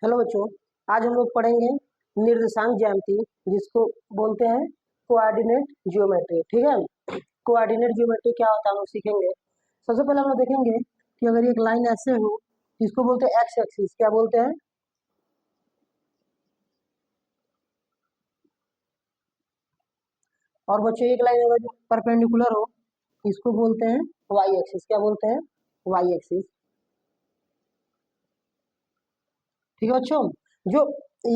Hello बच्चों, आज हम लोग पढ़ेंगे निर्देशांक ज्यामिति, जिसको बोलते हैं कोऑर्डिनेट ज्योमेट्री। ठीक है, कोऑर्डिनेट ज्योमेट्री क्या होता है हम लोग सीखेंगे। सबसे पहले हम लोग देखेंगे कि अगर एक लाइन ऐसे हो, इसको बोलते हैं एक्स एक्सिस। क्या बोलते हैं? और बच्चों एक लाइन अगर परपेंडिकुलर हो, इसको बोलते हैं वाई एक्सिस। क्या बोलते हैं? Y axis. ठीक है बच्चों, जो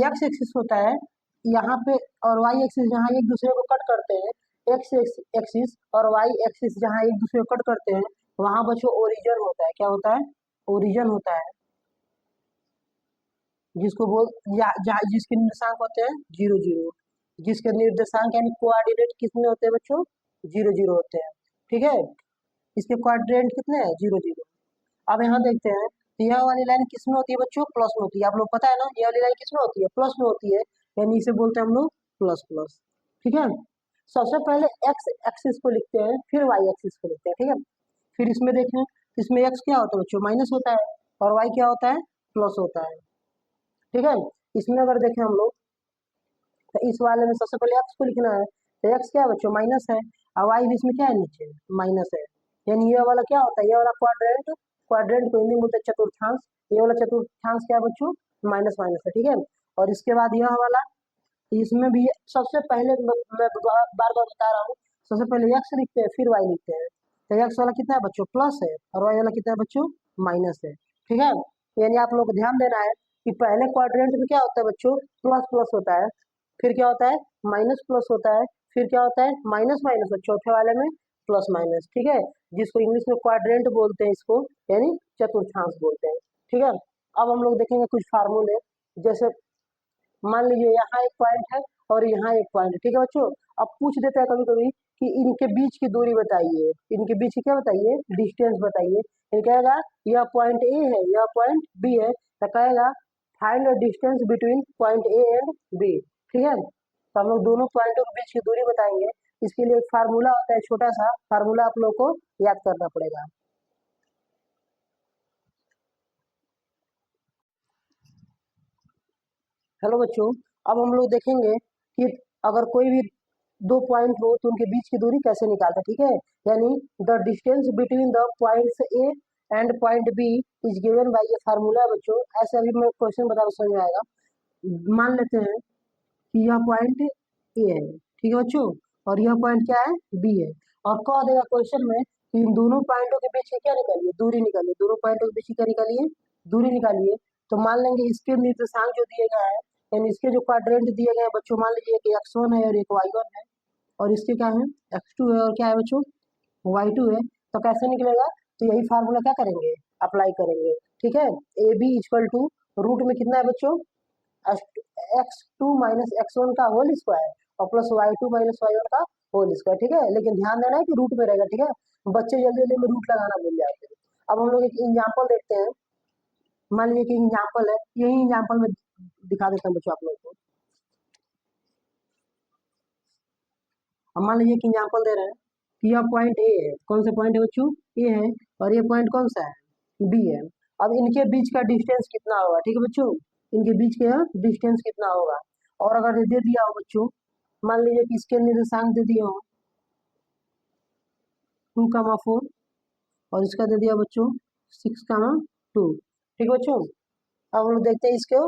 एक्स एक्सिस होता है यहाँ पे और वाई एक्सिस जहाँ एक दूसरे को कट करते हैं, एक्स एक्सिस और वाई एक्सिस जहाँ एक दूसरे को कट करते हैं, वहां बच्चों ओरिजिन होता है। क्या होता है? ओरिजिन होता है, जिसको बोल जहाँ जिसके निर्देशांक होते हैं जीरो जीरो। जिसके निर्देशांक यानी कोऑर्डिनेट कितने होते हैं बच्चों? जीरो जीरो होते हैं। ठीक है, इसके कोऑर्डिनेट कितने हैं? Zero zero. अब यहाँ देखते हैं, तो यह वाली लाइन किस में होती है बच्चों? प्लस में होती है। आप लोग पता है ना, यह वाली लाइन किस में होती है? प्लस में होती है, यानी इसे बोलते हैं हम लोग प्लस प्लस। ठीक है, सबसे पहले एक्स एक्सिस को लिखते हैं, फिर वाई एक्सिस को लिखते हैं। ठीक है, फिर इसमें देखें, इसमें एक्स क्या होता है बच्चों? माइनस होता है, और वाई क्या होता है? प्लस होता है। ठीक है, इसमें अगर देखें हम लोग, तो इस वाले में सबसे पहले एक्स को लिखना है, तो एक्स क्या है बच्चों? माइनस है, और वाई भी इसमें क्या है? नीचे माइनस है। यानी ये वाला क्या होता है? ये वाला क्वाड्रेंट, क्वाड्रेंट को हिंदी में बोलते हैं चतुर्थांश। ये वाला चतुर्थांश क्या है बच्चों? माइनस माइनस है। ठीक है, और इसके बाद यह वाला, इसमें भी सबसे पहले मैं बार बार बता रहा हूँ, सबसे पहले एक्स लिखते हैं, फिर वाई लिखते हैं। तो एक्स वाला कितना है बच्चों? प्लस है, और वाई वाला कितना है बच्चों? माइनस है। ठीक है, यानी आप लोग को ध्यान देना है कि पहले क्वाड्रेंट में क्या होता है बच्चों? प्लस प्लस होता है, फिर क्या होता है? माइनस प्लस होता है, फिर क्या होता है? माइनस माइनस, और चौथे वाले में प्लस माइनस। ठीक है, जिसको इंग्लिश में क्वाड्रेंट बोलते हैं, इसको यानी चतुर्थांश बोलते हैं। ठीक है, अब हम लोग देखेंगे कुछ फार्मूले। जैसे मान लीजिए यहाँ एक पॉइंट है और यहाँ एक पॉइंट है। ठीक है बच्चों, अब पूछ देता है कभी कभी कि इनके बीच की दूरी बताइए, इनके बीच की क्या बताइए? डिस्टेंस बताइए। ये कहेगा यह पॉइंट ए है, यह पॉइंट बी है, तो कहेगा find the distance between point A and B. ठीक है, तो हम लोग दोनों पॉइंटों के बीच की दूरी बताएंगे। इसके लिए एक फार्मूला होता है, छोटा सा फार्मूला आप लोग को याद करना पड़ेगा। हेलो बच्चों, अब हम लोग देखेंगे कि अगर कोई भी दो पॉइंट हो तो उनके बीच की दूरी कैसे निकालते हैं। ठीक है, यानी the distance between the points A and point B is given by, ये फार्मूला है बच्चों। ऐसे अभी मैं क्वेश्चन बता समझ में आएगा। मान लेते हैं कि यह पॉइंट ए है, ठीक है बच्चों, और यह पॉइंट क्या है? बी है, और कह देगा क्वेश्चन में कि इन दोनों पॉइंटों के बीच की क्या निकालिए? दूरी निकालिए। दोनों पॉइंटों के बीच की क्या निकालिए? दूरी निकालिए। तो मान लेंगे इसके निर्देशांक जो दिए गए हैं, यानी इसके जो क्वाड्रेंट दिए गए हैं बच्चों, मान लीजिए कि x1 है और एक y1 है, और इसके क्या है? x2 है और क्या है बच्चों? y2 है। तो कैसे निकलेगा? तो यही फार्मूला क्या करेंगे? अप्लाई करेंगे। ठीक है, A B equal to root में कितना है बच्चों? x2 माइनस x1 का होल स्क्वायर और प्लस y2 माइनस y1 का होल स्क्वायर। ठीक है, लेकिन ध्यान देना है कि रूट में रहेगा। ठीक है, बच्चे जल्दी जल्दी में रूट लगाना भूल जाते हैं। अब हम लोग एक एग्जाम्पल देखते हैं। मान लीजिए कि एग्जाम्पल है, यही एग्जाम्पल में दिखा देता हूँ बच्चों आप लोगों को। अब मान लीजिए कि एग्जाम्पल दे रहे हैं कि यह पॉइंट ए है। कौन सा पॉइंट है बच्चों? ए है, और ये पॉइंट कौन सा है? बी है। अब इनके बीच का डिस्टेंस कितना होगा? ठीक है बच्चों, इनके बीच का डिस्टेंस कितना होगा? और अगर दे दिया हो बच्चों, मान लीजिए कि इसके निर्देशांक दे दिए हो 2,4, और इसका दे दिया बच्चों 6,2। ठीक है बच्चों, अब हम लोग देखते हैं इसको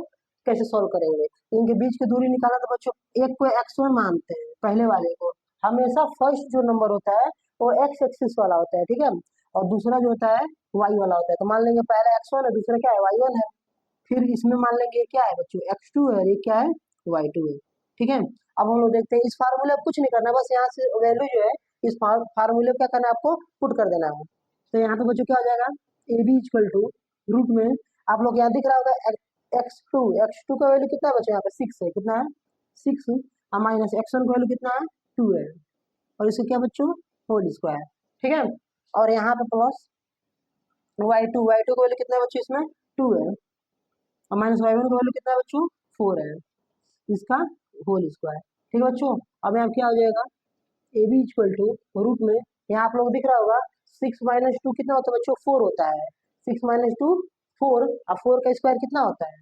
कैसे सॉल्व करेंगे। इनके बीच की दूरी निकाला तो बच्चों एक को x1 मानते हैं, पहले वाले को। हमेशा फर्स्ट जो नंबर होता है वो x एक्सिस वाला होता है। ठीक है, और दूसरा जो होता है y वाला होता है। तो मान लेंगे पहला x1 है, दूसरा क्या है? y1 है। फिर इसमें मान लेंगे क्या है बच्चों? x2 है, और ये क्या है? y2 है। ठीक है, अब हम लोग देखते हैं इस फार्मूले में कुछ नहीं करना, बस यहाँ से वैल्यू जो है इस फार्मूले क्या करना है? आपको पुट कर देना है। तो यहाँ पे बच्चों क्या हो जाएगा? A B equal to root में, आप लोग यहाँ दिख रहा होगा एक्स टू का वैल्यू कितना है बच्चों? यहाँ पे 6 है। कितना है? 6, और माइनस x1 का वैल्यू कितना है? 2 है, और इसको क्या बच्चों? Whole square. ठीक है, और यहाँ पे प्लस y2 का वैल्यू कितना है बच्चों? इसमें 2 है, और माइनस y1 का वैल्यू कितना है बच्चों? 4 है, इसका होल स्क्वायर। ठीक है बच्चों, अब यहाँ क्या हो जाएगा? A B equal to root में, यहाँ आप लोग दिख रहा होगा 6 - 2 कितना होता है बच्चों? 4 होता है। 6 - 2 4, और 4 का स्क्वायर कितना होता है?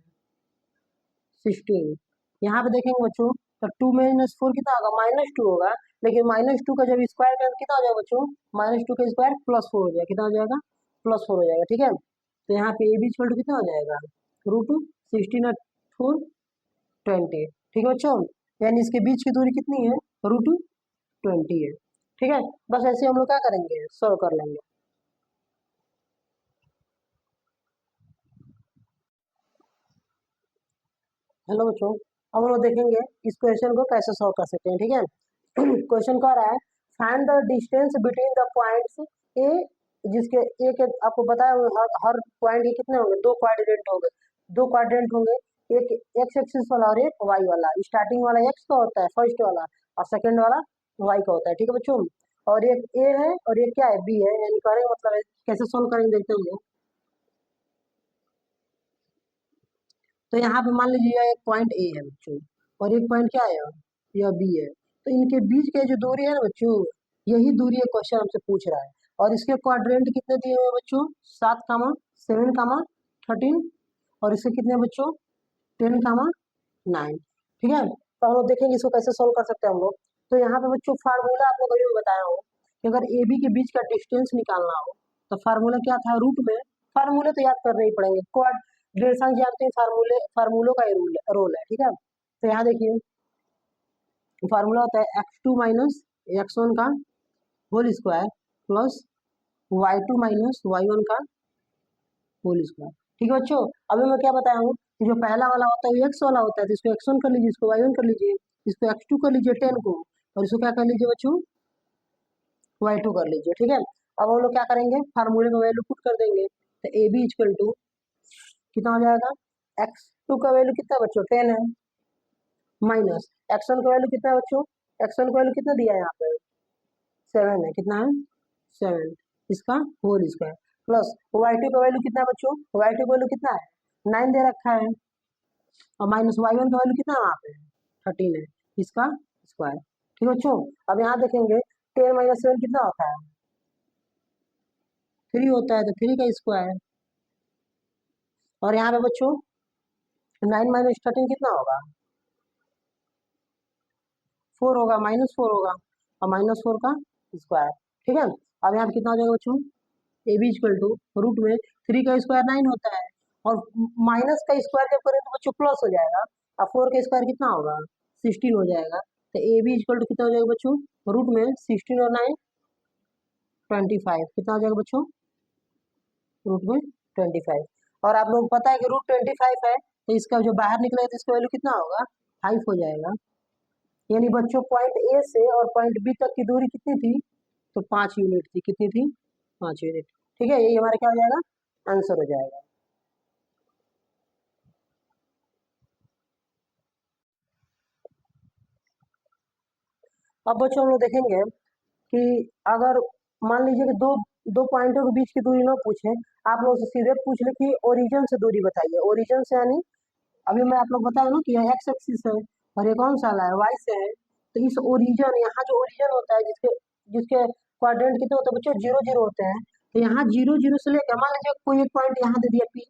16। यहाँ पे देखेंगे बच्चों तो 2 - 4 कितना होगा, -2 होगा। लेकिन -2 का जब स्क्वायर करेंगे कितना हो जाएगा बच्चों, -2 का स्क्वायर +4 हो जाएगा। कितना हो जाएगा, +4 हो जाएगा। ठीक है, तो यहाँ पे ए बी इक्वल टू कितना हो जाएगा, √16 और 4 20। ठीक है बच्चों, यानी इसके बीच की दूरी कितनी है, √20 है। ठीक है, बस ऐसे हम लोग क्या करेंगे, सॉल्व कर लेंगे। हेलो बच्चों, अब हम लोग देखेंगे इस क्वेश्चन को कैसे सॉल्व कर सकते हैं। ठीक है, क्वेश्चन कह रहा है find the distance between the points ए, जिसके ए के आपको बताया हर पॉइंट के कितने होंगे, दो क्वाड्रेंट होंगे। दो क्वाड्रेंट होंगे, एक एक्स एक्सिस वाला और एक वाई वाला। स्टार्टिंग वाला एक्स का होता है, फर्स्ट वाला, और सेकंड वाला वाई का होता है। ठीक है बच्चों, और एक ए है और एक क्या है, बी है। यानी करेंगे मतलब कैसे सोल्व करेंगे देखते हैं हम लोग। तो यहाँ पे मान लीजिए एक पॉइंट ए है बच्चों, और एक पॉइंट क्या है, यह बी है। तो इनके बीच के जो दूरी है ना बच्चों, यही दूरी है क्वेश्चन हमसे पूछ रहा है। और इसके क्वाड्रेंट कितने दिए हुए हैं बच्चों, 7, 7, 13। और इसके कितने हैं बच्चों, 10, 9। ठीक है, तो हम लोग देखेंगे इसको कैसे सोल्व कर सकते हैं हम लोग। तो यहाँ पे बच्चों फार्मूला आप लोग अभी बताया हो कि अगर ए बी के बीच का डिस्टेंस निकालना हो तो फार्मूला क्या था, रूट में। फार्मूले तो याद करने ही पड़ेंगे, क्वाड डेढ़ जानते हैं, फार्मूलों का रोल है। ठीक है, तो यहाँ देखिए फार्मूला होता है x2 - x1 का whole square plus y2 - y1 का होल स्क्वायर। ठीक है बच्चों, अभी मैं क्या बताया हूँ कि जो पहला वाला होता है वो एक्स वाला होता है, तो इसको x1 कर लीजिए, इसको y1 कर लीजिए, इसको x2 कर लीजिए 10 को, और इसको क्या कर लीजिए बच्चों, y2 कर लीजिए। ठीक है, अब हम लोग क्या करेंगे, फार्मूले में वैल्यू पुट कर देंगे। तो ए बी इक्वल टू कितना हो जाएगा, x2 का वैल्यू कितना बच्चों 10 है, माइनस x1 का वैल्यू कितना है बच्चों, x1 का वैल्यू कितना दिया है यहाँ पे, 7 है। कितना है, 7, इसका होल स्क्वायर प्लस y2 का वैल्यू कितना है बच्चों, y2 का वैल्यू कितना है, 9 दे रखा है, और माइनस y1 का वैल्यू कितना है वहाँ पे, 13 है, इसका स्क्वायर। ठीक है बच्चों, अब यहाँ देखेंगे 10 - 7 कितना होता है, 3 होता है, तो 3 का स्क्वायर। और यहाँ पे बच्चों 9 - 13 कितना होगा, 4 होगा, -4 होगा, और -4 का स्क्वायर। ठीक है, अब यहाँ पे कितना हो जाएगा बच्चों, A B equal to root में 3 का स्क्वायर 9 होता है, और माइनस का स्क्वायर जब करें तो बच्चों प्लस हो जाएगा, और 4 का स्क्वायर कितना होगा, 16 हो जाएगा। तो ए बी इक्वल टू कितना हो जाएगा बच्चों, रूट में 16 और 9 25। कितना हो जाएगा बच्चों, रूट में 25। और आप लोग पता है कि रूट 25 है, तो इसका जो बाहर निकलेगा तो इसका वैल्यू कितना होगा, 5 हो जाएगा। यानी बच्चों पॉइंट ए से और पॉइंट बी तक की दूरी कितनी थी, तो 5 यूनिट थी। कितनी थी, 5 यूनिट। ठीक है, यही हमारा क्या हो जाएगा, आंसर हो जाएगा। अब बच्चों हम लोग देखेंगे कि अगर मान लीजिए कि दो दो पॉइंटों के बीच की दूरी ना पूछे, आप लोग से सीधे पूछ ले कि ओरिजिन से दूरी बताइए। ओरिजिन से यानी अभी मैं आप लोग बताया ना कि यह एक्स एक्सिस है और ये कौन सा वाला है, वाई से है। तो इस ओरिजिन, यहाँ जो ओरिजिन होता है जिसके जिसके क्वाड्रेंट कितने होते हैं बच्चों, 0 0 होते हैं। तो यहाँ 0 0 से लेकर मान लीजिए कोई एक पॉइंट यहाँ दे दिया पी,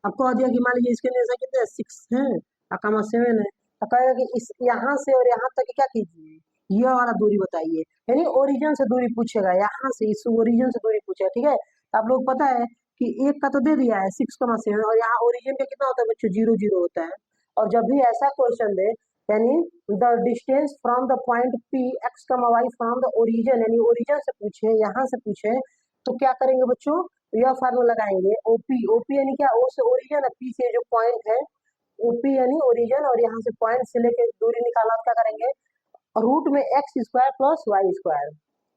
अब कह दिया कि मान लीजिए इसके लिए कितने 6 है और कमा 7 है, तो कहेगा कि इस यहाँ से और यहाँ तक क्या कीजिए, ये वाला दूरी बताइए। यानी ओरिजिन से दूरी पूछेगा, यहाँ से इस ओरिजिन से दूरी पूछेगा। ठीक है, तो आप लोग पता है कि एक का तो दे दिया है 6,7, और यहाँ ओरिजिन का कितना होता है बच्चों, 0 0 होता है। और जब भी ऐसा क्वेश्चन दे, यानी the distance from the point P x कमा वाई फ्रॉम द ओरिजिन, यानी ओरिजिन से पूछे, यहाँ से पूछे, तो क्या करेंगे बच्चों, यह फार्मूला लगाएंगे ओपी। ओपी यानी क्या, ओ से ओरिजिन है, पी से जो पॉइंट है, ओपी यानी ओरिजिन, और यहाँ से पॉइंट से लेके दूरी निकालना, क्या करेंगे, रूट में X square plus Y square.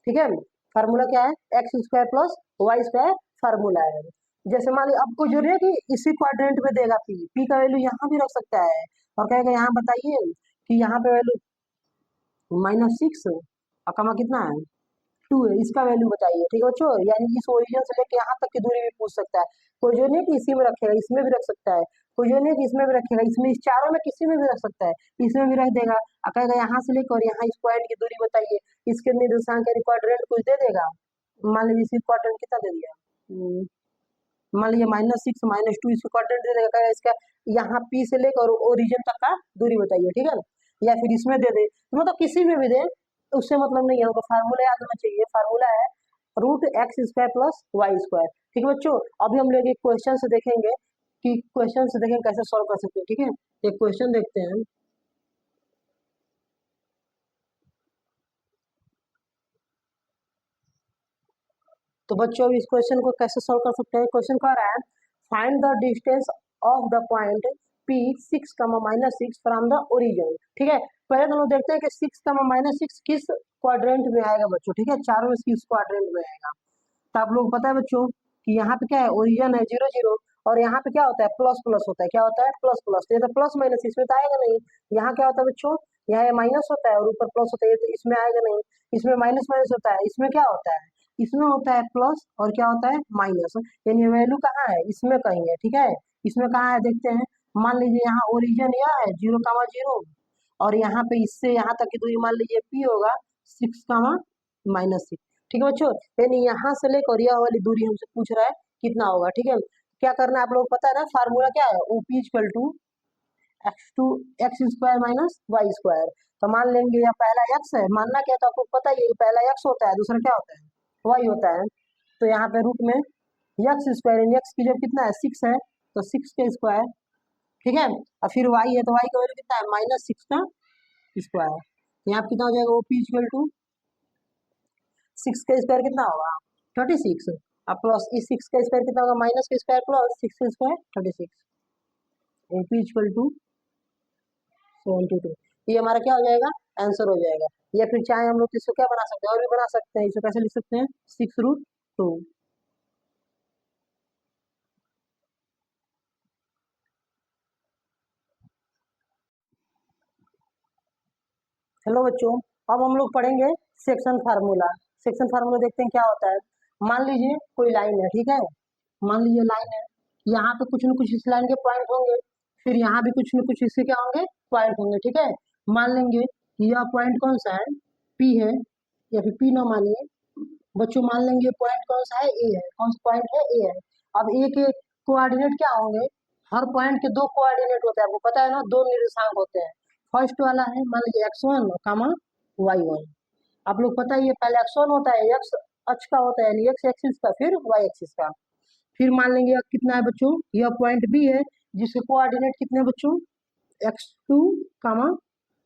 ठीक है, फार्मूला क्या है, X square plus Y square formula है। जैसे मान ली आपको जो है कि इसी क्वाड्रेंट में देगा पी, पी का वैल्यू यहाँ भी रख सकता है, और कहेगा यहाँ बताइए कि यहाँ पे वैल्यू -6 और कमा कितना है 2 है, इसका वैल्यू बताइए। ठीक है बच्चों, यानी इस ओरिजिन से लेके यहाँ तक की दूरी भी पूछ सकता है। कोई जो नहीं कि इसी में रखेगा, इसमें भी रख सकता है। कोई जो नहीं कि इसमें भी रखेगा, इसमें इस चारों में किसी में भी रख सकता है, इसमें भी रख देगा। कहेगा यहाँ से लेकर और यहाँ इस पॉइंट की दूरी बताइए, इसके निर्देशांक यानी क्वाड्रेंट कुछ दे देगा। मान लीजिए इसी क्वाड्रेंट कितना दे दिया, मान लीजिए -6 -2 इसको क्वाड्रेंट दे देगा, इसका यहाँ पी से लेकर ओरिजिन तक का दूरी बताइए, ठीक है। या फिर इसमें दे दे, मतलब किसी में भी दे, उससे मतलब नहीं है, उनको फार्मूला याद होना चाहिए। फार्मूला है √x² + y²। ठीक है बच्चों, अभी हम लोग एक क्वेश्चन से देखेंगे कि क्वेश्चन से देखेंगे कैसे सॉल्व कर सकते हैं, ठीक है। एक क्वेश्चन देखते हैं। तो बच्चों इस क्वेश्चन को कैसे सॉल्व कर सकते हैं। क्वेश्चन कह रहा है find the distance of the point P 6, -6 from the origin. ठीक है, पहले तो हम लोग देखते हैं कि 6, -6 किस क्वाड्रेंट में आएगा बच्चों, ठीक है, चारों में किस क्वाड्रेंट में आएगा। तो आप लोग पता है बच्चों कि यहाँ पे क्या है, ओरिजिन है 0 0, और यहाँ पे क्या होता है, प्लस प्लस होता है। क्या होता है, प्लस प्लस। तो ये तो प्लस माइनस इसमें तो आएगा नहीं। यहाँ क्या होता है बच्चों, यहाँ माइनस होता है और ऊपर प्लस होता है, तो इसमें आएगा नहीं। इसमें माइनस माइनस होता है, इसमें क्या होता है, इसमें होता है प्लस, और क्या होता है, माइनस। यानी वैल्यू कहाँ है, इसमें कहीं है, ठीक है। इसमें कहाँ है देखते हैं। मान लीजिए यहाँ ओरिजिन यह है 0, 0, और यहाँ पे इससे यहाँ तक की दूरी मान लीजिए पी होगा 6, -6। ठीक है बच्चों, यानी यहाँ से लेकर यह वाली दूरी हमसे पूछ रहा है कितना होगा, ठीक है। क्या करना है आप लोग पता है ना, फार्मूला क्या है, OP = x² - y²। तो मान लेंगे यह पहला x है, मानना क्या, तो आपको पता ही है पहला x होता है, दूसरा क्या होता है, y होता है। तो यहाँ पे रूट में x², x की जब कितना है 6 है, तो 6 का स्क्वायर, ठीक है। और फिर y है, तो y का वैल्यू कितना है, -6 का स्क्वायर। यहाँ पे कितना हो जाएगा, OP = 6 का स्क्वायर कितना होगा, 36। अब प्लस इस 6 का स्क्वायर कितना होगा, माइनस का स्क्वायर प्लस 6 का स्क्वायर 36। OP = 72। ये हमारा क्या हो जाएगा, आंसर हो जाएगा। या फिर चाहे हम लोग इसको क्या बना सकते हैं, और भी बना सकते हैं। इसको कैसे लिख सकते हैं, 6√2। हेलो बच्चों, अब हम लोग पढ़ेंगे सेक्शन फार्मूला। सेक्शन फार्मूला देखते हैं क्या होता है। मान लीजिए कोई लाइन है, ठीक है, मान लीजिए लाइन है, यहाँ पे कुछ न कुछ इस लाइन के पॉइंट होंगे, फिर यहाँ भी कुछ न कुछ इसके क्या होंगे, पॉइंट होंगे, ठीक है। मान लेंगे कि यह पॉइंट कौन सा है, P है, या फिर P ना मानिए बच्चों, मान लेंगे पॉइंट कौन सा है, A है। कौन सा पॉइंट है, A है। अब A के कोऑर्डिनेट क्या होंगे, हर पॉइंट के दो कोऑर्डिनेट होते हैं, आपको पता है ना, दो निर्देशांक होते हैं। फर्स्ट वाला है मान लीजिए x1, y1। आप लोग पता है ये पहले x1 होता है, x अक्ष का होता है, यानी x एक्सिस का, फिर y एक्सिस का। फिर मान लेंगे कितना है बच्चों, यह पॉइंट B है, जिसके कोऑर्डिनेट कितने हैं बच्चों, x2,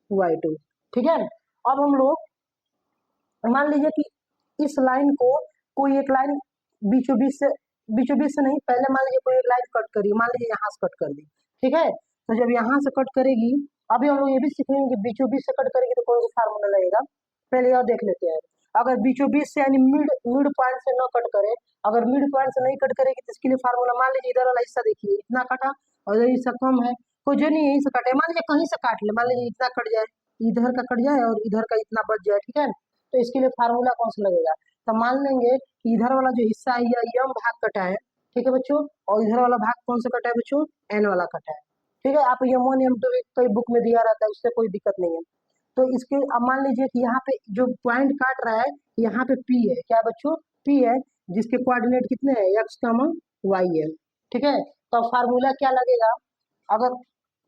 y2। ठीक है। अब हम लोग मान लीजिए कि इस लाइन को कोई एक लाइन बीचों बीच से नहीं, पहले मान लीजिए कोई एक लाइन कट करी, मान लीजिए यहाँ से कट कर दी, ठीक है। तो जब यहाँ से कट करेगी, अभी हम लोग ये भी सीखेंगे कि बीचों बीच से कट करेगी तो कौन सा फार्मूला लगेगा। पहले यह देख लेते हैं। अगर बीचों बीच से यानी मिड मिड पॉइंट से न कट करे, अगर मिड पॉइंट से नहीं कट करेगी तो इसके लिए फार्मूला, मान लीजिए इधर वाला हिस्सा देखिए इतना कटा और इधर हिस्सा कम है, कोई जो नहीं यहीं से कटे, मान लीजिए कहीं से काट ले, मान लीजिए इतना कट जाए, इधर का कट जाए और इधर का इतना बच जाए, ठीक है। तो इसके लिए फार्मूला कौन सा लगेगा, तो मान लेंगे कि इधर वाला जो हिस्सा है यह यम भाग कटा है, ठीक है बच्चों, और इधर वाला भाग कौन सा कटा है बच्चों, एन वाला कटा है, ठीक है। आप M1 M2 कई बुक में दिया रहता है, उससे कोई दिक्कत नहीं है। तो इसके अब मान लीजिए कि यहाँ पे जो पॉइंट काट रहा है, यहाँ पे P है, क्या बच्चों, P है, जिसके कोऑर्डिनेट कितने हैं, x, y है, ठीक है। तो फार्मूला क्या लगेगा, अगर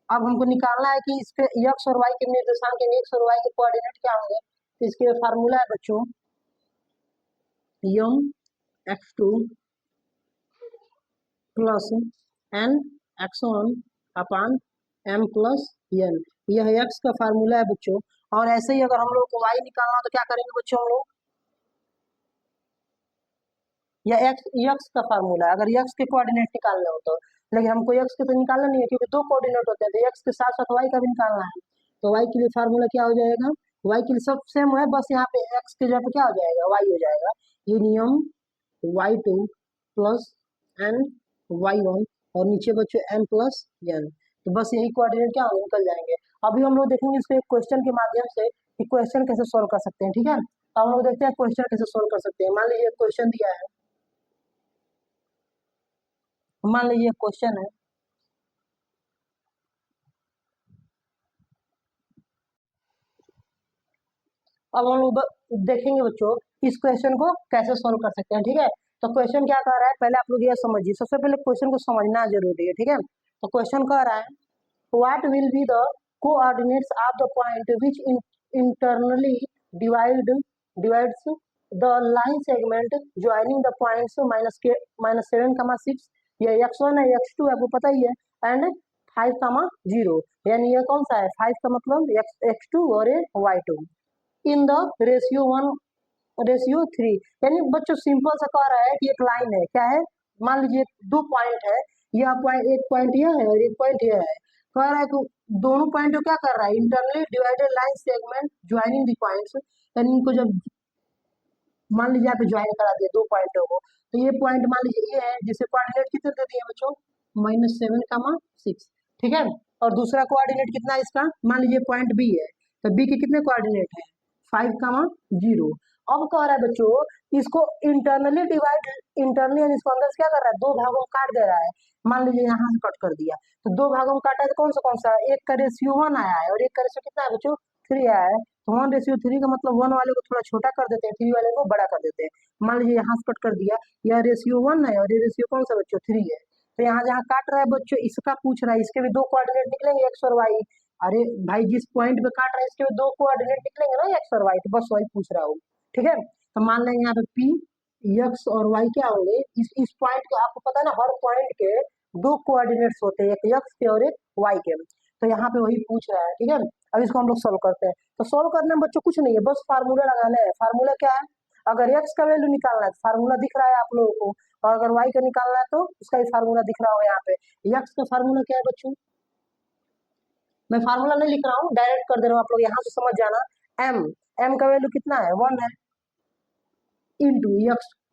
अब हमको निकालना है कि इसके x और y के निर्देशांक यानी x और y के कोऑर्डिनेट क्या होंगे, तो इसके लिए फार्मूला है बच्चों यम x2 प्लस एन x1 अपान m प्लस n। यह x का फार्मूला है बच्चों। और ऐसे ही अगर हम लोग को y निकालना हो तो क्या करेंगे बच्चों, हम लोग यह x का फार्मूला है, अगर x के कोऑर्डिनेट निकालना हो तो। लेकिन हमको x के तो निकालना नहीं है, क्योंकि दो कोऑर्डिनेट होते हैं, तो x के साथ साथ y का भी निकालना है। तो y के लिए फार्मूला क्या हो जाएगा, y के लिए सब सेम है, बस यहाँ पे x के जगह पे क्या हो जाएगा, y हो जाएगा। ये नियम y2 प्लस एन y1, और नीचे बच्चों m प्लस n। तो बस यही कोऑर्डिनेट क्या होंगे, निकल जाएंगे। अभी हम लोग देखेंगे इसको एक क्वेश्चन के माध्यम से कि क्वेश्चन कैसे सोल्व कर सकते हैं, ठीक है। तो हम लोग देखते हैं क्वेश्चन कैसे सोल्व कर सकते हैं। मान लीजिए क्वेश्चन दिया है, मान लीजिए क्वेश्चन है, अब हम लोग देखेंगे बच्चों इस क्वेश्चन को कैसे सोल्व कर सकते हैं, ठीक है। तो क्वेश्चन क्या कह रहा है, पहले आप लोग यह समझिए, सबसे पहले क्वेश्चन को समझना जरूरी है, ठीक है। तो क्वेश्चन कह रहा है what will be the coordinates of the point which internally divides the line segment joining the points -7, 6, ये x1 है, x2 आपको पता ही है, एंड 5, 0, यानी ये कौन सा है 5 का मतलब x2 और ये y2 इन द रेशियो 3, यानी बच्चों सिंपल सा कह रहा है कि एक लाइन है, क्या है, मान लीजिए दो पॉइंट है, यह पॉइंट, एक पॉइंट यह है और एक पॉइंट यह है, कह रहा है कि दोनों पॉइंट को क्या कर रहा है, internally divided line segment joining the points, यानी इनको जब मान लीजिए आप ज्वाइन करा दिए दो पॉइंटों को, तो ये पॉइंट मान लीजिए ये है, जिसे कोऑर्डिनेट कितने दे दिए बच्चों -7, 6, ठीक है। और दूसरा कोऑर्डिनेट कितना है इसका, मान लीजिए पॉइंट बी है, तो बी के कितने कोऑर्डिनेट है 5, 0। अब कह रहा है बच्चों इसको इंटरनली यानी इसको अंदर से क्या कर रहा है, दो भागों में काट दे रहा है, मान लीजिए यहाँ से कट कर दिया, तो दो भागों में काटा है, तो कौन सा, एक का रेशियो 1 आया है और एक का रेशियो कितना है बच्चों 3 आया है, तो 1:3 का मतलब 1 वाले को थोड़ा छोटा कर देते हैं, 3 वाले को बड़ा कर देते हैं, मान लीजिए यहाँ से कट कर दिया, यह रेशियो 1 है और ये रेशियो कौन सा बच्चों 3 है, तो यहाँ जहाँ काट रहा है बच्चों इसका पूछ रहा है, इसके भी दो कोऑर्डिनेट निकलेंगे एक्स और वाई, अरे भाई जिस पॉइंट पे काट रहा है इसके भी दो कोऑर्डिनेट निकलेंगे ना एक्स और वाई, तो बस वही पूछ रहा हूँ, ठीक है। तो मान लेंगे यहाँ पे पी एक्स और वाई क्या होंगे, इस पॉइंट के आपको पता है ना, हर पॉइंट के दो कोऑर्डिनेट्स होते हैं, एक एक्स के और एक वाई के, तो यहाँ पे वही पूछ रहा है, ठीक है। अब इसको हम लोग सोल्व करते हैं, तो सोल्व करने में बच्चों कुछ नहीं है, बस फार्मूला लगाना है, फार्मूला क्या है, अगर एक्स का वैल्यू निकालना है तो फार्मूला दिख रहा है आप लोगों को, और अगर वाई का निकालना है तो उसका भी फार्मूला दिख रहा होगा यहाँ पे। एक्स का फार्मूला क्या है बच्चों, मैं फार्मूला नहीं लिख रहा हूँ, डायरेक्ट कर दे रहा हूँ, आप लोग यहाँ से समझ जाना, एम का वैल्यू कितना है 1 है, इंटू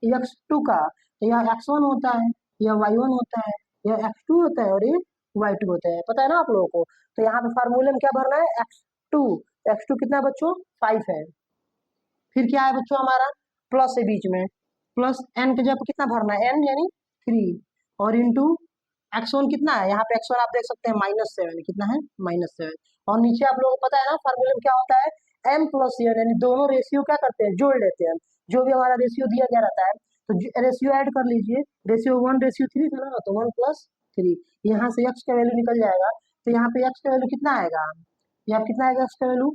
x2 का, तो यह x1 होता है, यह y1 होता है, यह x2 होता है और ये y2 होता है, पता है ना आप लोगों को। तो यहाँ पे फार्मूले में क्या भरना है x2 कितना है बच्चों 5 है, फिर क्या है बच्चों हमारा प्लस है बीच में, प्लस एन के जब कितना भरना है एन यानी 3, और इंटू x1 कितना है, यहाँ पे x1 आप देख सकते हैं -7, कितना है -7, और नीचे आप लोगों को पता है ना फार्मूले में क्या होता है m प्लस n, यानी दोनों रेशियो क्या करते हैं जोड़ लेते हैं, जो भी हमारा रेशियो दिया गया रहता है, तो रेशियो ऐड कर लीजिए, रेशियो 1:3 था ना, तो 1+3, यहाँ से x का वैल्यू निकल जाएगा, तो यहाँ पे x का वैल्यू कितना आएगा, यहाँ कितना आएगा x का वैल्यू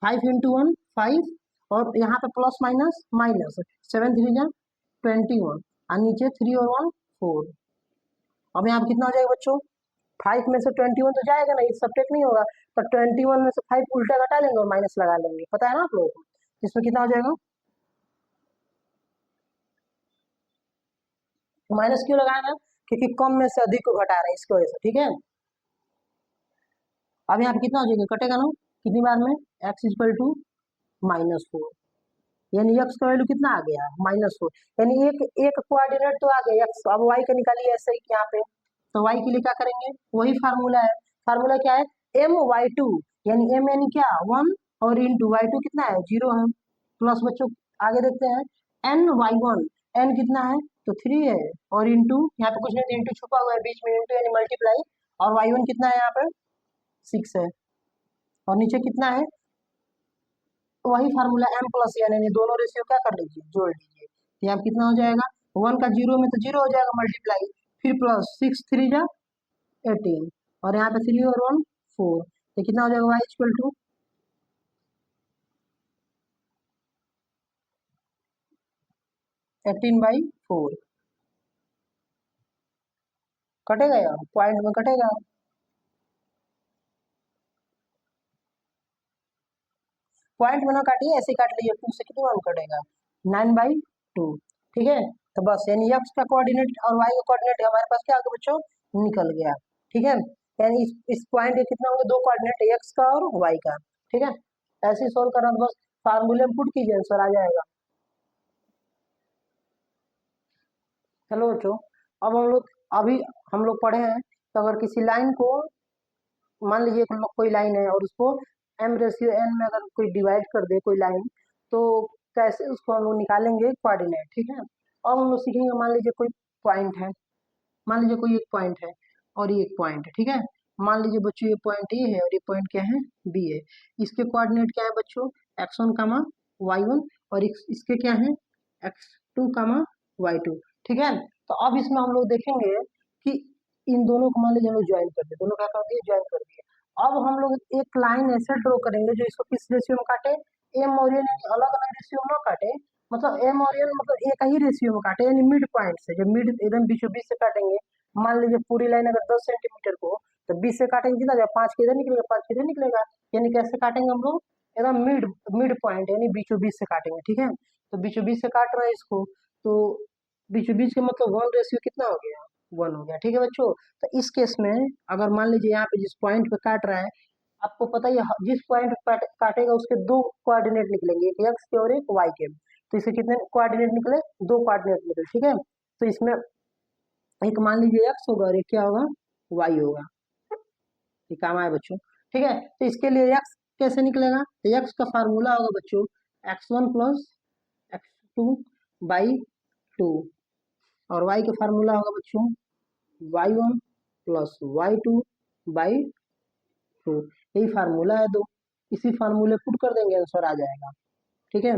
5 × 1 5, और यहाँ पे प्लस माइनस माइनस 7 3 जा 21, और नीचे 3 और 1 4, अब यहाँ पे कितना हो जाएगा बच्चों 5 में से 21 तो जाएगा नहीं, सब्ट्रैक्ट नहीं होगा, तो 21 में से 5 उल्टा घटा लेंगे और माइनस लगा लेंगे, पता है ना आप लोगों को, इसमें कितना हो जाएगा, माइनस क्यों लगाना, क्योंकि कम में से अधिक को घटा रहे हैं इसकी वजह से, ठीक है। अब यहाँ पे कितना हो जाएगा, कटेगा ना कितनी बार में, x = -4, यानी x का वैल्यू कितना आ गया -4, यानी एक एक कोऑर्डिनेट तो आ गया x, अब y का निकालिए ऐसे ही यहाँ पे, तो y के लिए क्या करेंगे, वही फार्मूला है, फार्मूला क्या है my2, यानी m यानी क्या 1, और इंटू y2 कितना है 0 है, प्लस बच्चों आगे देखते हैं ny1, n कितना है तो 3 है, और इंटू यहाँ पे कुछ नहीं, इंटू छुपा हुआ है बीच में, इंटू यानी मल्टीप्लाई, और y1 कितना है यहाँ पे 6 है, और नीचे कितना है वही फार्मूला m प्लस n, यानी दोनों रेशियो क्या कर लीजिए जोड़ लीजिए, तो यहाँ कितना हो जाएगा 1 का 0 में तो 0 हो जाएगा मल्टीप्लाई, फिर प्लस 6 3 जा 18, और यहाँ पे 3 और 1 4, तो कितना हो जाएगा y = 18/4, कटेगा या पॉइंट में कटेगा, पॉइंट में ना काटिए ऐसे काट लीजिए, 2 से कितना कटेगा 9/2, ठीक है। तो बस यानी x का कोऑर्डिनेट और y का कोऑर्डिनेट हमारे पास क्या होगा बच्चों निकल गया, ठीक है, यानी इस पॉइंट के कितना होंगे दो कोऑर्डिनेट x का और y का, ठीक है। ऐसे ही सोल्व करना, तो बस फार्मूले में पुट कीजिए आंसर आ जाएगा। चलो बच्चों, अब हम लोग पढ़े हैं, तो अगर किसी लाइन को मान लीजिए कोई लाइन है और उसको m/n में अगर कोई डिवाइड कर दे कोई लाइन, तो कैसे उसको हम लोग निकालेंगे कोऑर्डिनेट, ठीक है। अब हम लोग सीखेंगे, मान लीजिए कोई पॉइंट है, मान लीजिए कोई एक पॉइंट है और ये एक पॉइंट है, ठीक है। मान लीजिए बच्चों ये पॉइंट ए है और ये पॉइंट क्या है बी है, इसके कोऑर्डिनेट क्या है बच्चों x1, y1, और इसके क्या है y2, ठीक है। तो अब इसमें हम लोग देखेंगे कि इन दोनों को मान लीजिए हम लोग ज्वाइन कर दिए, दोनों क्या कर दिए, ज्वाइन कर दिए। अब हम लोग एक लाइन ऐसे ड्रॉ करेंगे जो इसको किस रेशियो में काटे, एम और एन, यानी अलग अलग रेशियो में ना काटे, मतलब एम और एन मतलब एक ही रेशियो में काटे, यानी मिड पॉइंट से, जब मिड एकदम बीचों बीच से काटेंगे, मान लीजिए पूरी लाइन अगर 10 सेंटीमीटर को, तो 20 से काटेंगे कितना जाएगा, 5 किधर निकलेगा, 5 किधर निकलेगा, यानी कैसे काटेंगे हम लोग, एकदम मिड मिड पॉइंट यानी बीचों बीच से काटेंगे, ठीक है। तो बीचों बीच से काट रहे हैं इसको, तो बीचों बीच का मतलब 1 रेशियो कितना हो गया, 1 हो गया, ठीक है बच्चों। तो इस केस में अगर मान लीजिए यहाँ पे जिस पॉइंट पे काट रहा है, आपको पता ही है जिस पॉइंट पे काटेगा उसके दो कोऑर्डिनेट निकलेंगे, एक एक्स के और एक वाई के। तो इसके कितने कोऑर्डिनेट निकले, दो कोऑर्डिनेट निकले, ठीक है। तो इसमें एक मान लीजिए एक्स होगा और एक क्या होगा, वाई होगा, ये काम आए बच्चों, ठीक है। तो इसके लिए एक्स कैसे निकलेगा, तो एक्स का फार्मूला होगा बच्चों x1 प्लस x2 बाई 2, और y का फार्मूला होगा बच्चों y1 प्लस y2 बाई 2, यही फार्मूला है दो, इसी फार्मूले पुट कर देंगे आंसर आ जाएगा, ठीक है।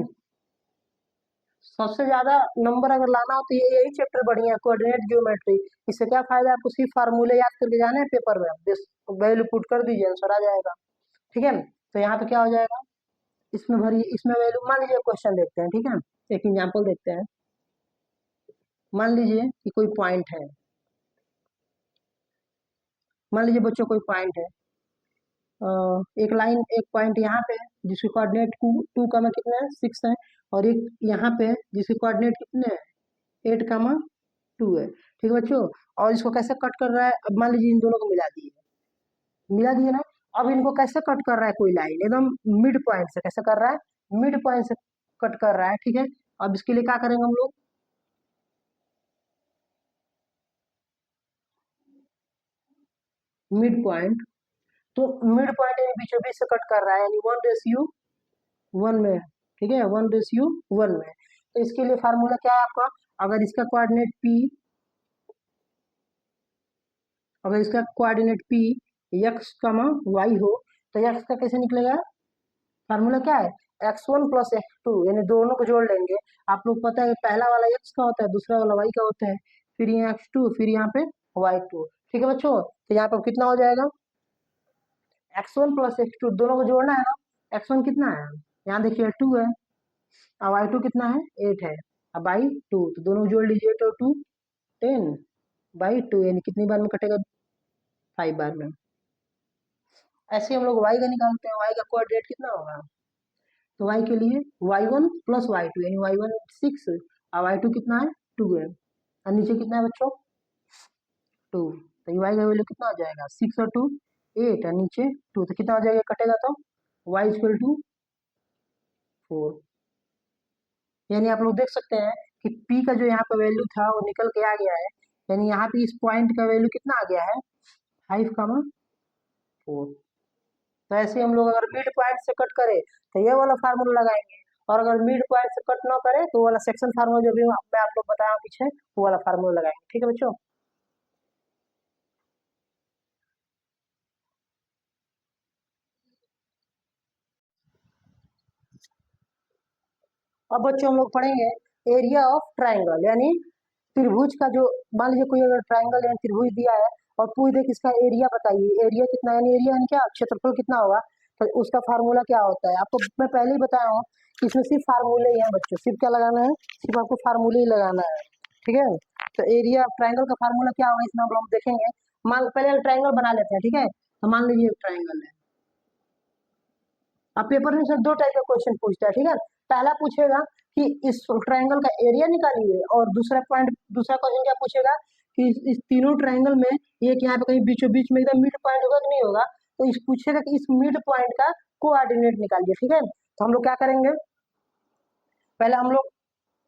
सबसे ज्यादा नंबर अगर लाना हो तो ये यही चैप्टर बढ़िया है, कोऑर्डिनेट ज्योमेट्री। इससे क्या फायदा है, आपको सिर्फ फार्मूले याद करके जाने हैं पेपर में, वैल्यू पुट कर दीजिए आंसर आ जाएगा, ठीक है। तो यहाँ पे क्या हो जाएगा, इसमें भरिए, इसमें वैल्यू, मान लीजिए क्वेश्चन देखते हैं, ठीक है, एक एग्जाम्पल देखते हैं। मान लीजिए कि कोई पॉइंट है, मान लीजिए बच्चों कोई पॉइंट है, एक लाइन, एक पॉइंट यहाँ पे है जिसके कोऑर्डिनेट 2 का में कितना है, 6 है, और एक यहाँ पे है जिसके कोऑर्डिनेट कितने हैं, 8 का में 2 है, ठीक है बच्चों। और इसको कैसे कट कर रहा है, अब मान लीजिए इन दोनों को मिला दिए ना, अब इनको कैसे कट कर रहा है, कोई लाइन एकदम मिड पॉइंट से कैसे कर रहा है, मिड पॉइंट से कट कर रहा है, ठीक है। अब इसके लिए क्या करेंगे हम लोग, मिड पॉइंट, तो मिड पॉइंट यानी बीचों बीच से कट कर रहा है, यानी 1:1 में, ठीक है, 1:1 में। तो इसके लिए फार्मूला क्या है आपका, अगर इसका कोऑर्डिनेट p, अगर इसका कोऑर्डिनेट p x, y हो, तो x का कैसे निकलेगा, फार्मूला क्या है, x1 प्लस x2, यानी दोनों को जोड़ लेंगे। आप लोग पता है पहला वाला x का होता है, दूसरा वाला y का होता है, फिर यहाँ x2, फिर यहाँ पे y2, ठीक है बच्चों। तो यहाँ पर कितना हो जाएगा, x1 प्लस x2 दोनों को जोड़ना है ना, x1 कितना है, यहाँ देखिए 2 है, अब y2 कितना है, 8 है, अब बाई 2, तो दोनों को जोड़ लीजिए, तो 2 10 बाई 2, यानी कितनी बार में कटेगा, 5 बार में। ऐसे हम लोग y का निकालते हैं, y का कोऑर्डिनेट कितना होगा, तो y के लिए y1 प्लस y2, यानी y1 6 और y2 कितना है, 2 है, और नीचे कितना है बच्चों, 2, तो y का वैल्यू कितना हो जाएगा, 6 और 2 8, और नीचे 2, तो कितना हो जाएगा, कटेगा तो y इक्वल टू 4, यानी आप लोग देख सकते हैं कि p का जो यहाँ पे वैल्यू था वो निकल के आ गया है, यानी यहाँ पे इस पॉइंट का वैल्यू कितना आ गया है, 5,4। तो ऐसे हम लोग अगर मिड पॉइंट से कट करें तो ये वाला फार्मूला लगाएंगे, और अगर मिड पॉइंट से कट ना करे तो वाला सेक्शन फार्मूला जो भी मैं आप लोग बताया पीछे, वो वाला फार्मूला लगाएंगे, ठीक है बच्चों। अब बच्चों हम लोग पढ़ेंगे एरिया ऑफ ट्राइंगल, यानी त्रिभुज का जो, मान लीजिए कोई अगर ट्राइंगल या त्रिभुज दिया है और पूछ दे कि इसका एरिया बताइए, एरिया कितना, यानी एरिया यानी क्या, क्षेत्रफल कितना होगा, तो उसका फार्मूला क्या होता है, आपको मैं पहले ही बताया हूँ कि इसमें सिर्फ फार्मूले ही हैं बच्चों, सिर्फ क्या लगाना है, सिर्फ आपको फार्मूले ही लगाना है, ठीक है। तो एरिया ऑफ ट्राइंगल का फार्मूला क्या होगा, इसमें हम लोग देखेंगे। मान पहले ट्राइंगल बना लेते हैं, ठीक है। तो मान लीजिए ट्राइंगल है, अब पेपर में सर दो टाइप का क्वेश्चन पूछता है, ठीक है। पहला पूछेगा कि इस ट्रायंगल का एरिया निकालिए, और दूसरा क्वेश्चन क्या पूछेगा कि इस तीनों ट्रायंगल में एक यहाँ पे कहीं बीचों बीच में एकदम मिड पॉइंट होगा कि नहीं होगा, तो इस पूछेगा कि इस मिड पॉइंट का कोऑर्डिनेट निकालिए, ठीक है। तो हम लोग क्या करेंगे, पहले हम लोग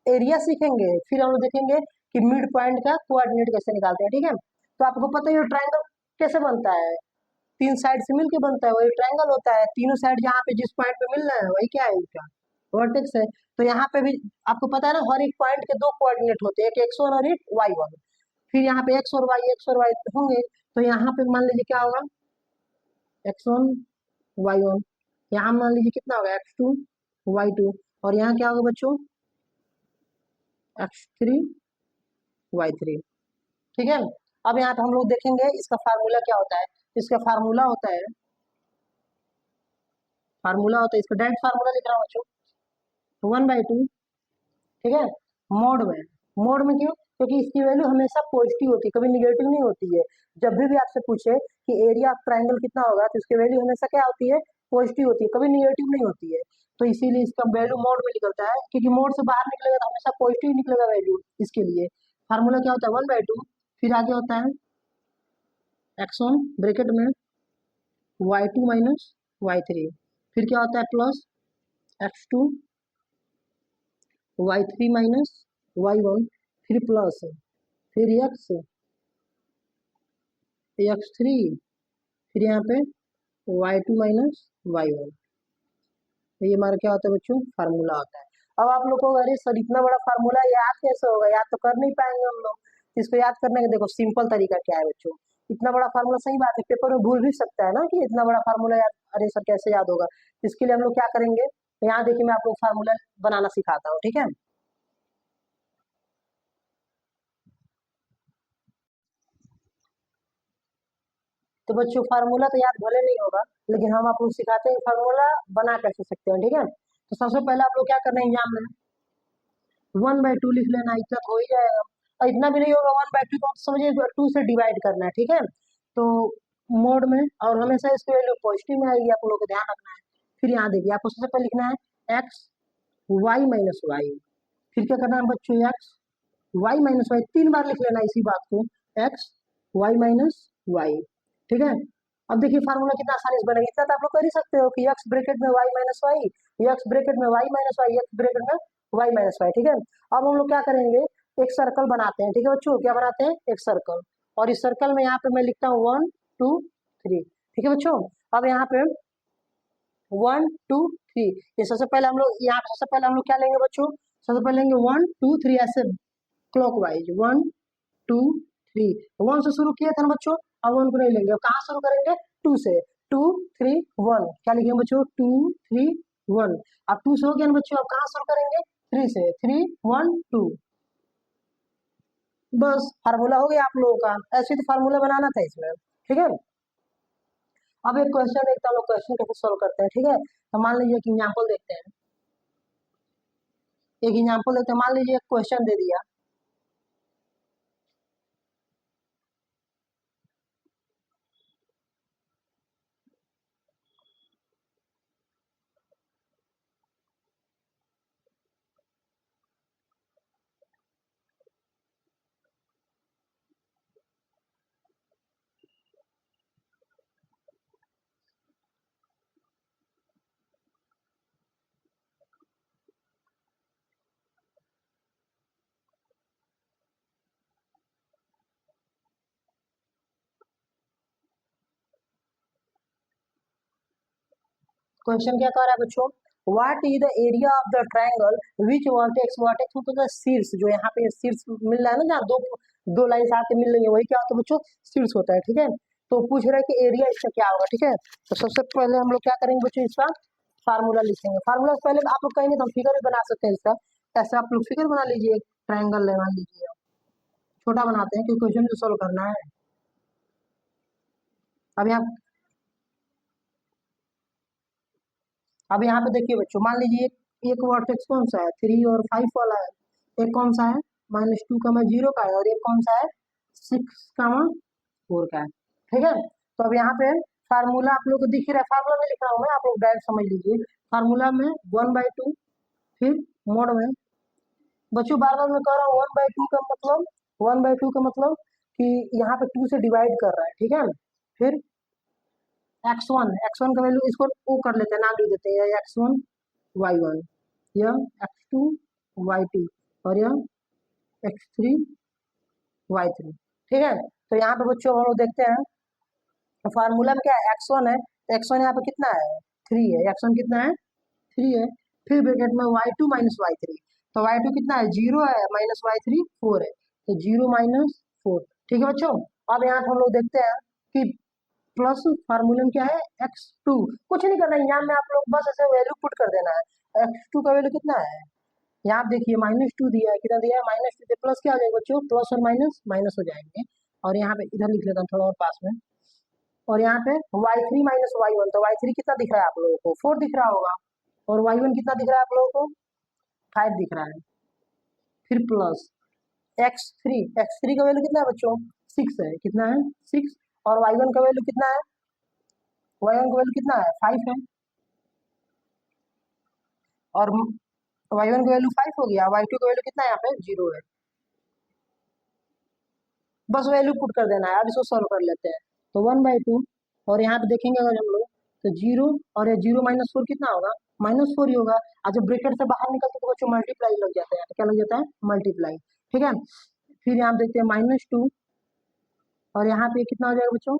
एरिया सीखेंगे, फिर हम लोग देखेंगे कि मिड पॉइंट का कोऑर्डिनेट कैसे निकालते हैं, ठीक है। तो आपको पता ही है ट्रायंगल कैसे बनता है, तीन साइड से मिलके बनता है, वही ट्रायंगल होता है, तीनों साइड जहाँ पे जिस पॉइंट पे मिल रहा है वही क्या है, उसका वर्टेक्स है। तो यहाँ पे भी आपको पता है ना, हर एक पॉइंट के दो कोऑर्डिनेट होते हैं, एक x1 और एक y1, फिर यहाँ पे x और y होंगे, तो यहाँ पे मान लीजिए क्या होगा, x1 y1, यहाँ मान लीजिए कितना होगा, x2 y2, और यहाँ क्या होगा बच्चों, x3 y3। ठीक है, अब यहाँ पे हम लोग देखेंगे इसका फार्मूला क्या होता है। इसका फार्मूला होता है इसका डायरेक्ट फार्मूला लिख रहा हूँ बच्चों, 1/2। ठीक है, मोड में। मोड में क्यों? क्योंकि इसकी वैल्यू हमेशा पॉजिटिव होती है, कभी निगेटिव नहीं होती है। जब भी आपसे पूछे कि एरिया ऑफ ट्राइंगल कितना होगा, तो इसकी वैल्यू हमेशा क्या होती है? पॉजिटिव होती है, कभी निगेटिव नहीं होती है। तो इसीलिए इसका वैल्यू मोड में निकलता है, क्योंकि मोड से बाहर निकलेगा तो हमेशा पॉजिटिव निकलेगा वैल्यू। इसके लिए फार्मूला क्या होता है? 1/2। फिर आगे होता है x1 ब्रैकेट में y2 माइनस y3। फिर क्या होता है? Plus x2 y3 minus y1। फिर प्लस, फिर x3, फिर यहाँ पे y2 माइनस y1। ये हमारा क्या होता है बच्चों? फार्मूला होता है। अब आप लोग को अरे सर इतना बड़ा फार्मूला याद कैसे होगा? याद तो कर नहीं पाएंगे हम लोग। इसको याद करने का देखो सिंपल तरीका क्या है बच्चों। इतना बड़ा फार्मूला, सही बात है, पेपर में भूल भी सकता है ना कि इतना बड़ा फार्मूला याद, अरे सर कैसे याद होगा। इसके लिए हम लोग क्या करेंगे, यहाँ देखिए मैं आप लोग फार्मूला बनाना सिखाता हूँ। ठीक है, तो बच्चों फार्मूला तो याद भले नहीं होगा, लेकिन हम आप लोग सिखाते हैं फार्मूला बना कैसे सकते हैं। ठीक है, तो सबसे पहले आप लोग क्या करना है, एग्जाम में 1/2 लिख लेना, इतना तो हो ही जाएगा। और इतना भी नहीं होगा 1/2 को समझिए 2 से डिवाइड करना है। ठीक है, तो मोड में, और हमेशा इसकी वैल्यू पॉजिटिव में आएगी, आप लोगों को ध्यान रखना है। फिर यहाँ देखिए आपको सबसे पहले लिखना है एक्स वाई माइनस वाई। फिर क्या करना है बच्चों? एक्स वाई माइनस वाई 3 बार लिख लेना इसी बात को, एक्स वाई माइनस वाई। ठीक है, अब देखिए फार्मूला कितना आसानी से बनेगा। इतना तो आप लोग कर ही सकते हो कि एक्स ब्रैकेट में y minus y, x bracket में y minus y, x bracket में वाई माइनस वाई। ठीक है, अब हम लोग क्या करेंगे, एक सर्कल बनाते हैं। ठीक है बच्चों, क्या बनाते हैं? एक सर्कल। और इस सर्कल में यहाँ पे मैं लिखता हूँ 1 2 3। ठीक है बच्चों, अब यहाँ पे 1 2 3, ये सबसे पहले हम लोग यहाँ पे सबसे पहले हम लोग क्या लेंगे बच्चों? सबसे पहले लेंगे 1 2 3 ऐसे क्लॉकवाइज, 1 2 3। वन से शुरू किए थे ना बच्चों, अब वन को नहीं लेंगे। कहाँ शुरू करेंगे? 2 से। 2 3 1, क्या लिखेंगे बच्चों? 2 3 1। अब 2 से हो गया ना बच्चों, अब कहाँ शुरू करेंगे? 3 से। 3 1 2, बस फार्मूला हो गया आप लोगों का। ऐसे तो फार्मूला बनाना था इसमें। ठीक है, अब एक क्वेश्चन देखते हैं, लोग क्वेश्चन कैसे सोल्व करते हैं। ठीक है, तो मान लीजिए कि एग्जाम्पल देखते हैं, एक एग्जाम्पल देखते हैं। मान लीजिए एक क्वेश्चन दे दिया, क्वेश्चन क्या कह रहा है बच्चों? What is the area of the triangle which vertex, vertex मतलब तो शीर्ष, जो यहाँ पे शीर्ष मिल रहा है ना, जहाँ दो दो लाइन आके मिल रही है, वही क्या होता है बच्चों? शीर्ष होता है। ठीक है, तो पूछ रहा है कि एरिया इसका क्या होगा। ठीक है, तो सबसे पहले हम लोग क्या करेंगे बच्चों? इसका फार्मूला लिखेंगे। फार्मूला से पहले आप लोग कहेंगे तो हम फिगर भी बना सकते हैं इसका। ऐसे आप लोग फिगर बना लीजिए, ट्रायंगल बना लीजिए। छोटा बनाते हैं क्योंकि क्वेश्चन तो सोल्व करना है। अब यहाँ अब यहाँ पे देखिए बच्चों, मान लीजिए एक वर्टेक्स कौन सा है? 3 और 5 वाला है। एक कौन सा है? -2, 0 का है। और एक कौन सा है? 6, 4 का है। ठीक है, तो अब यहाँ पे फार्मूला आप लोग को दिख रहा है, फार्मूला में लिखा हूँ मैं, आप लोग डायरेक्ट समझ लीजिए। फार्मूला में 1/2, फिर मोड में बच्चों बार बार मैं कह रहा हूँ 1/2 का मतलब, 1/2 का मतलब कि यहाँ पे 2 से डिवाइड कर रहा है। ठीक है, फिर x1 का वैल्यू इसको ओ कर लेते हैं, नाम लिख देते हैं, x1 y1, यह x2 y2, और यह x3 y3। ठीक है, तो यहाँ पे बच्चों हम लोग देखते हैं, तो फार्मूला में क्या है? x1 है, तो x1 यहाँ पे कितना है? 3 है। x1 कितना है? 3 है। फिर ब्रैकेट में y2 माइनस y3, तो y2 कितना है? 0 है, माइनस y3 4 है, तो 0 - 4। ठीक है बच्चों, अब यहाँ पे हम लोग देखते हैं कि प्लस फार्मूला में क्या है? x2। कुछ नहीं करना है, यहाँ में आप लोग बस ऐसे वैल्यू पुट कर देना है। x2 का वैल्यू कितना है? यहाँ आप देखिए -2 दिया है, कितना दिया है -2 दिया, प्लस क्या हो जाएगा बच्चों, प्लस और माइनस माइनस हो जाएंगे। और यहाँ पे इधर लिख लेता हूँ थोड़ा और पास में। और यहाँ पे y3 माइनस y1, तो y3 कितना दिख रहा है आप लोगों को, 4 दिख रहा होगा। और y1 कितना दिख रहा है आप लोगों को, 5 दिख रहा है। फिर प्लस x3 का वैल्यू कितना है बच्चों, 6 है, कितना है 6। और y1 का वैल्यू कितना है, y1 का वैल्यू कितना है 5 है। और y1 का वैल्यू 5 हो गया, y2 का वैल्यू कितना है, यहाँ पे 0 है। बस वैल्यू पुट कर देना है। अब इसको सॉल्व कर लेते हैं। तो 1/2, और यहाँ पे देखेंगे अगर हम लोग तो 0, और ये 0 - 4 कितना होगा, -4 ही होगा। और जब ब्रैकेट से बाहर निकलते तो बच्चों मल्टीप्लाई लग जाता है, तो क्या लग जाता है, मल्टीप्लाई। ठीक है, फिर यहाँ देखते हैं -2, और यहाँ पे कितना हो जाएगा बच्चों,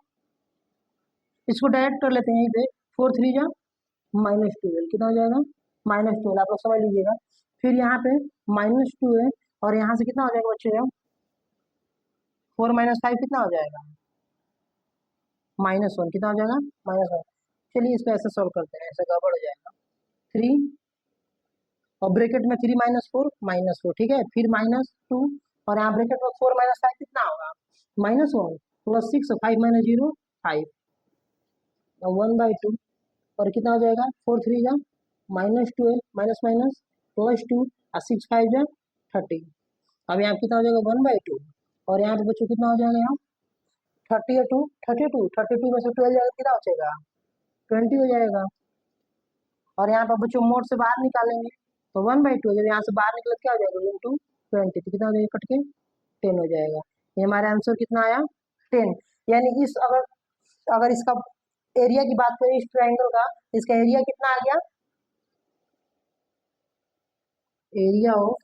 इसको डायरेक्ट कर लेते हैं यहीं पे, 4 3 जा -12, कितना हो जाएगा -12, आप लोग समझ लीजिएगा। फिर यहाँ पे -2 है, और यहाँ से कितना हो जाएगा बच्चों, 4 - 5 कितना हो जाएगा, -1, कितना हो जाएगा -1। चलिए इसको ऐसे सॉल्व करते हैं, ऐसे गड़बड़ हो जाएगा। 3, और ब्रैकेट में 3 - 4 -4, ठीक है। फिर -2, और यहाँ ब्रैकेट में 4 - 5 कितना होगा, -1 प्लस 6, 5 - 0 5, और 1/2, और कितना हो जाएगा 4 3 जा -12, माइनस माइनस +2, और 6 5 जा 30। अब यहाँ कितना हो जाएगा 1/2, और यहाँ पे बच्चों कितना हो जाएगा, यहाँ 32 में से 12 जाएगा, कितना हो जाएगा 20 हो जाएगा। और यहाँ पर बच्चों मोड से बाहर निकालेंगे तो 1/2, जब यहाँ से बाहर निकले तो क्या हो जाएगा, इंटू 20, तो कितना हो जाएगा कट के 10 हो जाएगा। ये हमारा आंसर कितना आया 10। यानी इस अगर अगर इसका एरिया की बात करें इस ट्रायंगल का, इसका एरिया कितना आ गया, एरिया ऑफ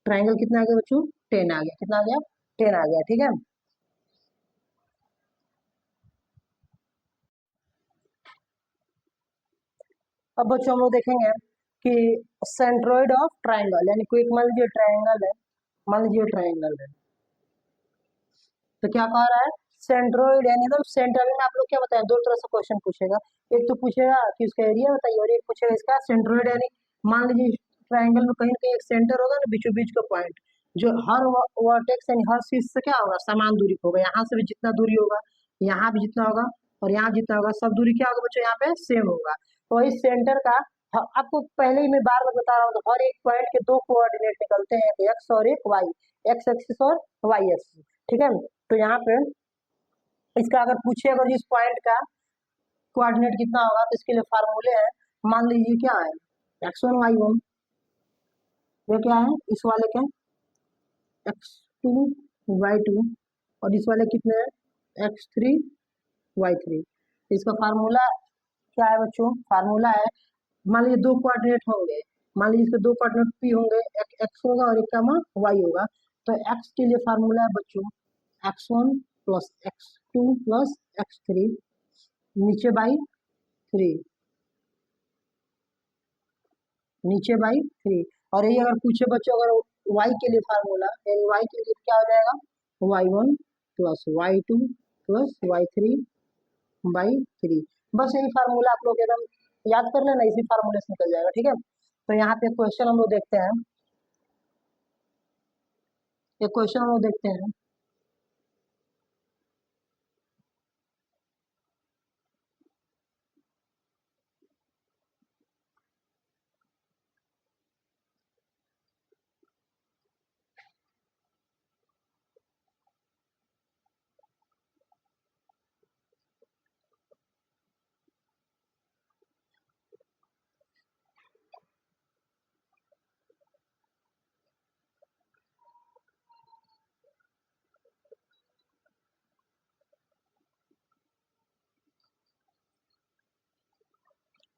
ट्रायंगल कितना आ गया बच्चों, 10 आ गया, कितना आ गया 10 आ गया, ठीक है। अब बच्चों हम लोग देखेंगे कि सेंट्रोइड ऑफ ट्रायंगल, यानी कोई मान लीजिए ट्रायंगल है, मान लीजिए ट्रायंगल है, तो क्या कह रहा है सेंट्रोइड, यानी एकदम सेंटर में। आप लोग क्या बताएं, दो तरह से क्वेश्चन पूछेगा, एक तो पूछेगा कि उसका एरिया बताइए, और एक पूछेगा इसका सेंट्रोइड, यानी मान लीजिए ट्रायंगल में कहीं ना कहीं एक सेंटर होगा ना, बीचों बीच का पॉइंट, जो हर वर्टेक्स यानी हर शीर्ष से क्या होगा, समान दूरी पे होगा। यहाँ से भी जितना दूरी होगा, यहाँ भी जितना होगा, और यहाँ जितना होगा, सब दूरी क्या होगा बच्चों, यहाँ पे सेम होगा। तो इस सेंटर का आपको पहले ही मैं बार बार बता रहा हूँ, हर एक पॉइंट के दो कोऑर्डिनेट निकलते हैं, एक एक्स और एक वाई, एक्स एक्सिस और वाई एक्सिस, ठीक है। तो यहाँ पे इसका अगर पूछे अगर इस पॉइंट का कोऑर्डिनेट कितना होगा, तो इसके लिए फार्मूले हैं। मान लीजिए क्या है, x1 y1, ये क्या है इस वाले के x2 y2, और इस वाले कितने हैं x3 y3। इसका फार्मूला क्या है बच्चों, फार्मूला है, मान लीजिए दो कोऑर्डिनेट होंगे, मान लीजिए इसके दो कोऑर्डिनेट p होंगे, एक x होगा और एक का y होगा। तो x के लिए फार्मूला है बच्चों x1 plus x2 plus x3 नीचे बाई 3, नीचे बाई 3। और यही अगर पूछे बच्चों अगर y के लिए फार्मूला, यानी y के लिए क्या हो जाएगा y1 plus y2 plus y3 by 3। बस यही फार्मूला आप लोग एकदम याद कर लेना, इसी फार्मूले से निकल जाएगा, ठीक है। तो यहाँ पे क्वेश्चन हम लोग देखते हैं, एक क्वेश्चन हम लोग देखते हैं।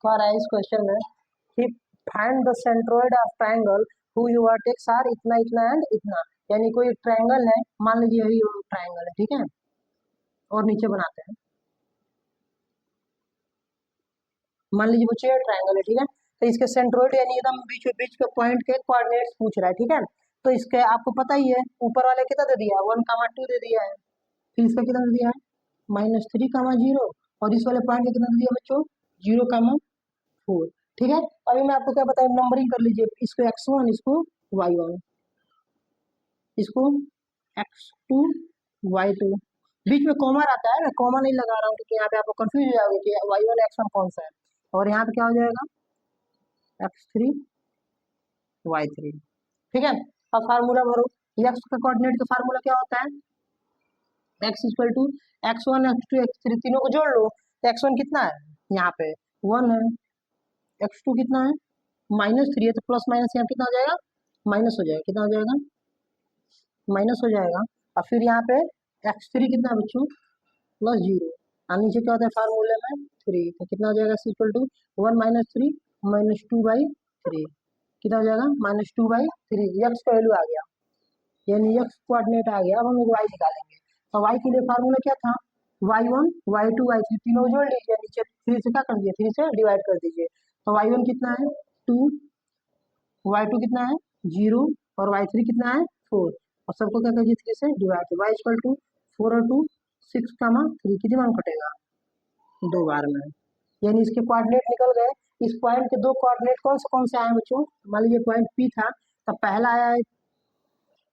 क्या रहा है इस क्वेश्चन में कि find the centroid of triangle who vertex are इतना इतना एंड इतना। यानी कोई ट्रायंगल है, मान लीजिए यही ट्रायंगल है, ठीक है, और नीचे बनाते हैं, मान लीजिए बच्चे ये ट्रायंगल है, ठीक है। तो इसके सेंट्रोइड यानी एकदम बीच बीच के पॉइंट के कोऑर्डिनेट्स पूछ रहा है, ठीक है। तो इसके आपको पता ही है, ऊपर वाले कितना दे दिया है 1,2 दे दिया है, फिर इसका कितना दे दिया है -3, 0, और इस वाले पॉइंट का कितना दे दिया बच्चों 0, 4। ठीक है, अभी मैं आपको क्या बताऊँ, नंबरिंग कर लीजिए, इसको x1, इसको y1, इसको x2, y2, बीच में कॉमा रहता है, मैं कॉमा नहीं लगा रहा हूँ क्योंकि यहाँ पे आपको कंफ्यूज हो जाओगे कि y1 x1 कौन सा है, और यहाँ पे क्या हो जाएगा x3 y3। ठीक है, अब फार्मूला भरो, x का कोऑर्डिनेट का फार्मूला क्या होता है, x equal to x1 x2 x3, तीनों को जोड़ लो, तो x1 कितना है यहाँ पे 1 है, x2 कितना है -3 है, तो प्लस माइनस यहाँ कितना हो जाएगा, माइनस हो जाएगा, कितना हो जाएगा, माइनस हो जाएगा। और फिर यहाँ पे x3 कितना है बच्चों, +0, और नीचे क्या होता है फार्मूले में 3, तो कितना हो जाएगा इक्वल टू 1 - 3 -2/3, कितना हो जाएगा -2/3, यक्स का वैल्यू आ गया, यानी यक्स कोऑर्डिनेट आ गया। अब हम लोग y निकालेंगे, तो y के लिए फार्मूला क्या था, y1 y2 y3, तीनों जोड़ लीजिए, नीचे 3 से क्या कर दीजिए, 3 से डिवाइड कर दीजिए, तो y1 कितना है 2, y2 कितना है 0, और y3 कितना है 4, और सबको क्या करिए 3 से डिवाइड, y इक्वल टू 4 और 2 6, 3, कितनी बार कटेगा, 2 बार में, यानी इसके कोऑर्डिनेट निकल गए। इस पॉइंट के दो कोऑर्डिनेट कौन से आए हैं बच्चों, मान लीजिए पॉइंट P था, तो पहला आया है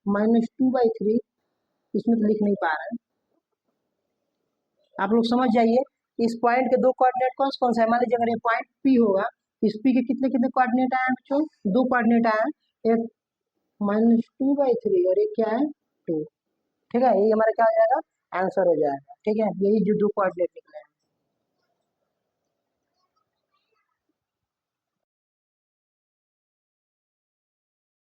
-2/3, इसमें तो लिख नहीं पा रहे हैं, आप लोग समझ जाइए, इस पॉइंट के दो कोऑर्डिनेट कौन से हैं, मान लीजिए अगर ये पॉइंट P होगा, इस P के कितने कितने कोऑर्डिनेट आए हैं बच्चों, दो कोऑर्डिनेट आए हैं, एक -2/3 और एक क्या है 2। ठीक है, ये हमारा क्या हो जाएगा, आंसर हो जाएगा। ठीक है, यही जो दो कोऑर्डिनेट निकले हैं।